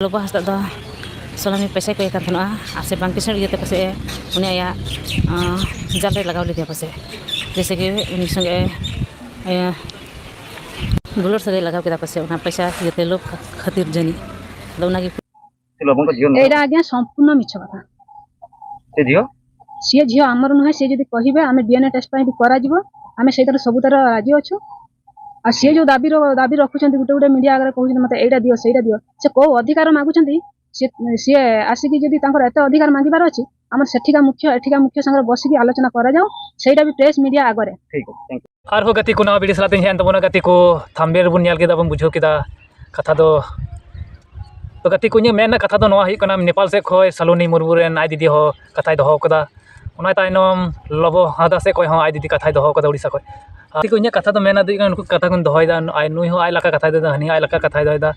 लोगो हंसदा दो सलामी पैसा को एकान थनोआ आसे बांग किसण इयते पसे उनी आया जाल रे लगाव लेदिया पसे जैसे कि उनी संगे बुलर सगे लगाव केदा पसे उना पैसा इयते लोग खातिर जनी लौना की एटा आज्ञा संपूर्ण मिछ कथा से झियो सी झील आमर नुहे सी जदि कहिबे आमे डीएनए टेस्ट पाई करा जिवो आमे सेतर सबुतर राजी अछु आ सी जो दाबी रखुछंती गुटे गुटे मीडिया आगे कहउछंती मते एटा दियो सेटा दियो से को अधिकार मागुछंती सी आसिकी जदि तांकर एते अधिकार मागिबार अछि हमर सेठिका मुख्य संगे बसिकी आलोचना करा जाओ सेटा भी प्रेस मीडिया आगरे ठीक है थैंक यू आर हो गति को ना वीडियो सलाते हैं तबना गति को थंबनेल बुन नेल केदा बन बुझो केदा कथा दो तो गति को मेन कथा दो नवा हिकना नेपाल से खय सलोनी मुर्मू रेन आई दीदी हो कथाय दो कदा उना तायनम लबो हादा से कोई हो आई दीदी कथाय दो कदा उड़ीसा कोई गति को कथा दो मेना दी उनको कथा को दोहयदा आई नुई हो आई लका कथाय दो हनी आई लका कथाय दोयदा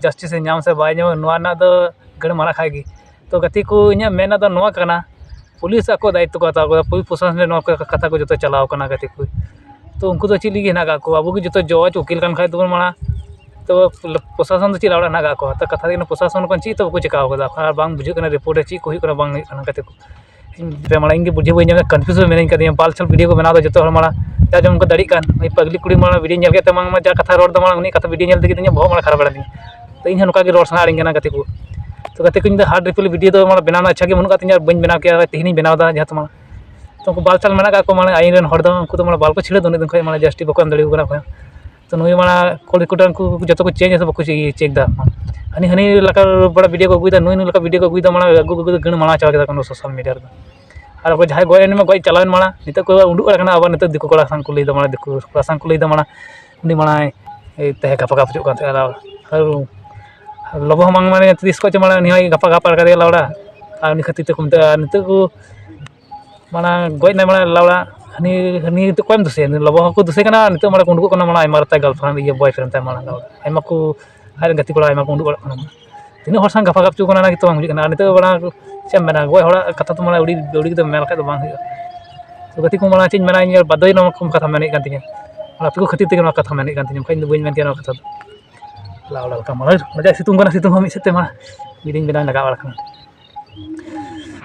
जस्टिस नाम से बाय नवा ना दो गण मारा खाएगी तो गति को मेना दो नवा कना पुलिस को दायित्व को हताव पुलिस प्रशासन नवा कथा को जो चलाव कना गति को तो उनको तो चिली गे नागा को अब जो जज वकील कान खाय तो माना तो प्रशासन ची लाड़ा नागा को तो कथा दिन प्रशासन को ची तो को चिकाव कदा बांग बुझे कना रिपोर्ट ची को हुई बांग गति को माना इंगे बुझे बई कन्फ्यूज मेन कर बालचल वीडियो को बनाव जो हर माना जा जम को दाड़ी कान पगली कुड़ी माना वीडियो नेल के मांग जा कथा रोड माना उनी कथा वीडियो नेल तक बहुत माना खराब बड़ा दी तो इन नौका रोड साड़ी गति को तो गति को हार्ड रिफिल वीडियो तो माना बनाना अच्छा बनुआ बन बनाव के तीन बनावा जहाँ माना तो उनको बालचाल मेना को माना आईन उनको तो बाल को छिड़े उन दिन माना जस्टिस बाको एम दाड़ा तो नुई माना कोल रिकॉर्डर को जो को चेंज बाको चेक दा हनी हनी लका बड़ा वीडियो को अगुदा नुई नुई वीडियो को अगुदा माना अगु गण माना चावा के सोशल मीडिया और अब जहाँ गए में गई चलावन माना नित को उड़ूना अब नित दिको कड़ा को लैदा माना दिको कड़ा को लैदा माना उनी माना तहे गपा गप लबो हम माने तीस को माना नहीं गपा गपा कर लाड़ा और उनी खातिर को नित को माना गई माना लाड़ा हनी हनी तो कोम दुसे लबो को दुसे कना नित माना उडुक कना माना आयमा गर्लफ्रेंड ये बॉयफ्रेंड ताय माना लाड़ा आयमा को आर गति कोड़ा आयमा को उडुक कना तीन हर संग गपा गप चो कना तो बांग कना नित बड़ा चेम मेना गय हड़ा कथा तो माना उड़ी उड़ी तो मेल तो बांग तो गति को माना चिन मेना इन बादय न कथा मेने कान तिया आपको खातिर ते कथा मेने कान तिया खाइन बइन मेन के कथा लाड़ा का माना मजा सितुंग कना सितुंग हम सेते माना वीडियो बेना लगा वाला खाना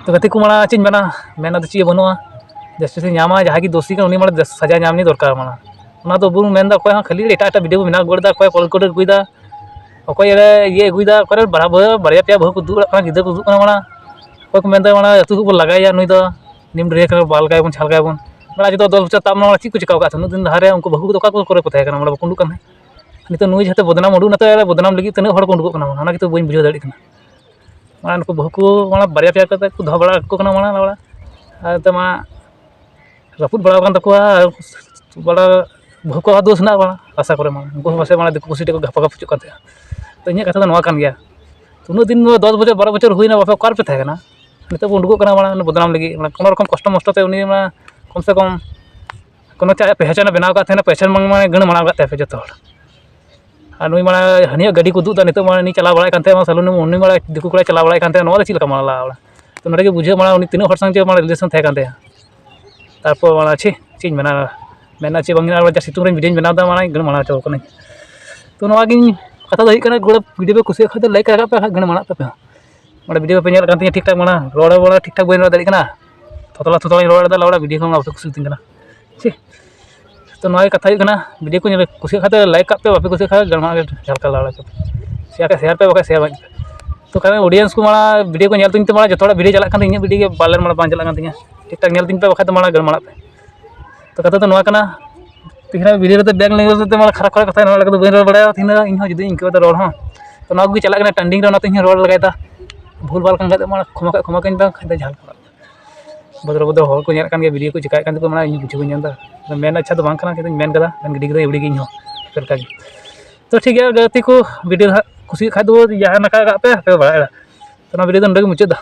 तो गति को माना चिन मेना तो ची बनुआ जस्टिस नामा जहाँ की दोषी उनी माना सजा नामनी दरकार माना उना तो बुन मेन दा कोई खाली एटा वीडियो को बना गोड़ा कोई कॉल कोड गुइदा कोई ये गुइदा कोई बड़ा बारे पे बहु को दूर गिद्र को दूर माना कोई को मेनदा माना अतु को लगाया नुई दा निम रे कर बाल गाय बन छाल गाय बन बड़ा जो 10 बच्चा ताम माना ची को चिकाव का नु दिन धारे उनको बहु तो का को करे को थाय kana माना बकुंडु कन नित नुई जते बदनाम उडु नते बदनाम लगी तने हड़ को उडु कना माना कि तो बइन बुझो दाड़ी कना माना उनको बहु को माना बारे पे का को ध बड़ा को कना माना लाड़ा आ त मा रपुट बड़ा कान तको बड़ा बहु को दोष ना बड़ा आशा करे माना उनको बसे माना दिको कुसी को गपा गप चुक काते तो इन कथा नवा कान गया तो उन दिन 10 बजे 12 बजे हुईना बापे कार पे थाय kana नित उडुक कना माना बदनाम लगी कोनो रकम कष्ट मष्ट ते उनी माना कम से कम कोनो चाहे पहचान बनाव का थे पहचान मांग माने गण माना का पे जतो और नुई माना हनिया गाड़ी को दूदा नित माना नी चला बड़ा कानते मा सलून उनी माना दिको कड़ा चला बड़ा कानते नवा चिलका माना लाड़ा तो नडे के बुझे माना उनी तीन हर संग माना रिलेशन थाय कानते तारपर माना छी चिन मेना चे बांग ना सितुंग रे वीडियो बनादा माना गण माना चो कने तो नवा गिन कथा दो हिकना गोड़ वीडियो पे कुछ खाते लाइक लगा पे गण माना पे माना वीडियो पे नेल कानते ठीक ठाक माना रोड़ा बोला ठीक ठाक बइन दाड़ी कना थोतला थोतला रोड़ा दा लाड़ा वीडियो को ना कुछ दिन कना छी तो नवा कथा हिकना वीडियो को नेल कुछ खाते लाइक पे बापे कुछ खाते गण माना झलका लाड़ा चो शेयर पे बाका शेयर तो कारण ऑडियंस को माना वीडियो को नेल तिन माना जो थोड़ा वीडियो चला कान इन वीडियो के बालर माना बांग चला कान ठीक ठाक नेल तिन पे बाका माना गण माना पे तो कथा तो नवा कना तीन वीडियो रे बैग ले तो माना खराब खराब कथा ना लगा तो बइन बड़ा तीन इन हो जदी इनके रोड हां तो नवा को चला कना टंडिंग रे ना तो इन रोड लगायता भूल बाल कान माना क्षमा कन दा खादा झाल बदर बदर हर को नेल कान के वीडियो को चिकाय कान तो माना इन बुझो बइन दा मेन अच्छा तो बांग कना के मेन कदा मेन गिडी के उड़ी गिन हो सरका तो ठीक है गति को वीडियो खुशी खा दो या नका पे बड़ा तो ना वीडियो तो मुचाद।